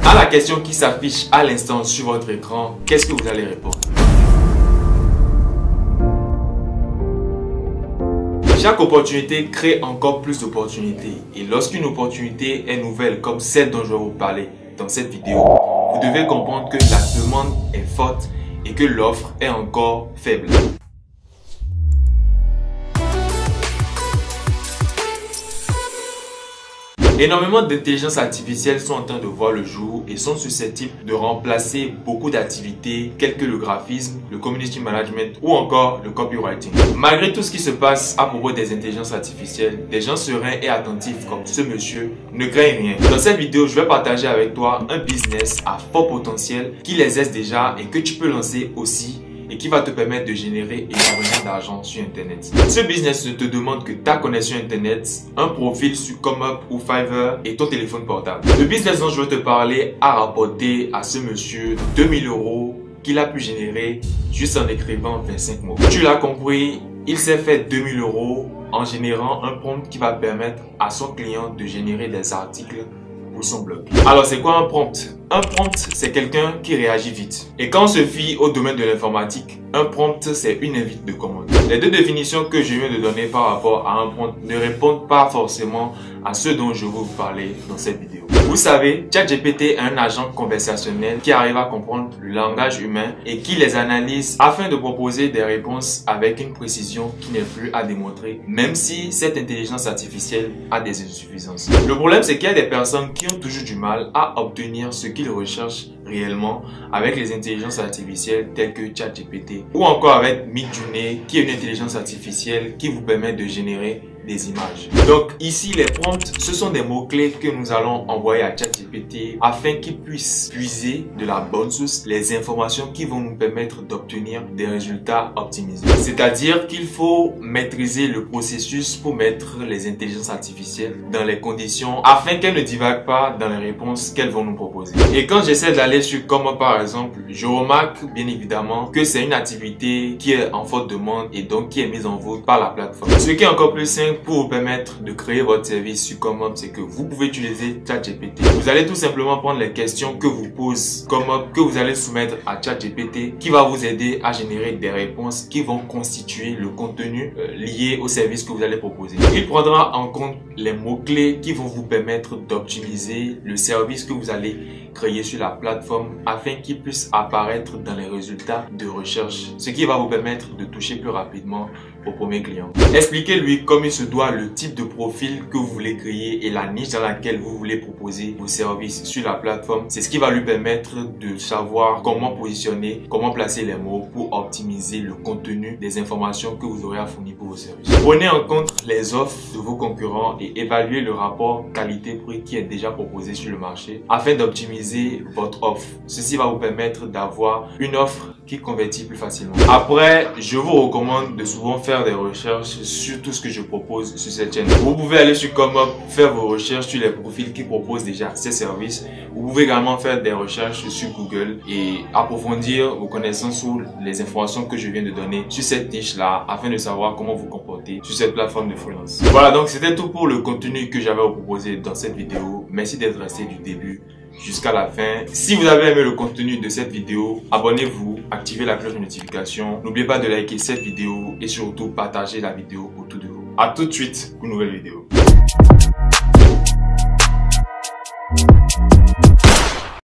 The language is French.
À la question qui s'affiche à l'instant sur votre écran, qu'est-ce que vous allez répondre? Chaque opportunité crée encore plus d'opportunités. Et lorsqu'une opportunité est nouvelle comme celle dont je vais vous parler dans cette vidéo, vous devez comprendre que la demande est forte et que l'offre est encore faible. Énormément d'intelligence artificielle sont en train de voir le jour et sont susceptibles de remplacer beaucoup d'activités telles que le graphisme, le community management ou encore le copywriting. Malgré tout ce qui se passe à propos des intelligences artificielles, des gens sereins et attentifs comme ce monsieur ne craignent rien. Dans cette vidéo, je vais partager avec toi un business à fort potentiel qui les aide déjà et que tu peux lancer aussi, et qui va te permettre de générer énormément d'argent sur Internet. Ce business ne te demande que ta connexion Internet, un profil sur ComeUp ou Fiverr et ton téléphone portable. Le business dont je veux te parler a rapporté à ce monsieur 2000 € qu'il a pu générer juste en écrivant 25 mots. Tu l'as compris, il s'est fait 2000 € en générant un prompt qui va permettre à son client de générer des articles pour son blog. Alors c'est quoi un prompt? Un prompt, c'est quelqu'un qui réagit vite. Et quand on se fie au domaine de l'informatique, un prompt, c'est une invite de commande. Les deux définitions que je viens de donner par rapport à un prompt ne répondent pas forcément à ce dont je veux vous parler dans cette vidéo. Vous savez, ChatGPT est un agent conversationnel qui arrive à comprendre le langage humain et qui les analyse afin de proposer des réponses avec une précision qui n'est plus à démontrer, même si cette intelligence artificielle a des insuffisances. Le problème, c'est qu'il y a des personnes qui ont toujours du mal à obtenir ce qu'ils recherchent réellement avec les intelligences artificielles telles que ChatGPT ou encore avec Midjourney qui est une intelligence artificielle qui vous permet de générer des images. Donc ici les prompts, ce sont des mots-clés que nous allons envoyer à ChatGPT afin qu'il puisse puiser de la bonne source les informations qui vont nous permettre d'obtenir des résultats optimisés. C'est-à-dire qu'il faut maîtriser le processus pour mettre les intelligences artificielles dans les conditions afin qu'elles ne divaguent pas dans les réponses qu'elles vont nous proposer. Et quand j'essaie d'aller sur Comment par exemple, je remarque bien évidemment que c'est une activité qui est en forte demande et donc qui est mise en vogue par la plateforme. Ce qui est encore plus simple pour vous permettre de créer votre service sur ComeUp, c'est que vous pouvez utiliser ChatGPT. Vous allez tout simplement prendre les questions que vous pose ComeUp, que vous allez soumettre à ChatGPT, qui va vous aider à générer des réponses qui vont constituer le contenu lié au service que vous allez proposer. Il prendra en compte les mots-clés qui vont vous permettre d'optimiser le service que vous allez créer sur la plateforme afin qu'il puisse apparaître dans les résultats de recherche, ce qui va vous permettre de toucher plus rapidement au premier client. Expliquez-lui comme il se doit le type de profil que vous voulez créer et la niche dans laquelle vous voulez proposer vos services sur la plateforme. C'est ce qui va lui permettre de savoir comment positionner, comment placer les mots pour optimiser le contenu des informations que vous aurez à fournir pour vos services. Prenez en compte les offres de vos concurrents et évaluez le rapport qualité-prix qui est déjà proposé sur le marché afin d'optimiser votre offre. Ceci va vous permettre d'avoir une offre qui convertit plus facilement. Après, je vous recommande de souvent faire des recherches sur tout ce que je propose sur cette chaîne. Vous pouvez aller sur ComeUp, faire vos recherches sur les profils qui proposent déjà ces services. Vous pouvez également faire des recherches sur Google et approfondir vos connaissances sur les informations que je viens de donner sur cette niche-là afin de savoir comment vous comporter sur cette plateforme de freelance. Voilà, donc c'était tout pour le contenu que j'avais à vous proposer dans cette vidéo. Merci d'être resté du début jusqu'à la fin. Si vous avez aimé le contenu de cette vidéo, abonnez-vous, activez la cloche de notification. N'oubliez pas de liker cette vidéo et surtout partager la vidéo autour de vous. À tout de suite pour une nouvelle vidéo.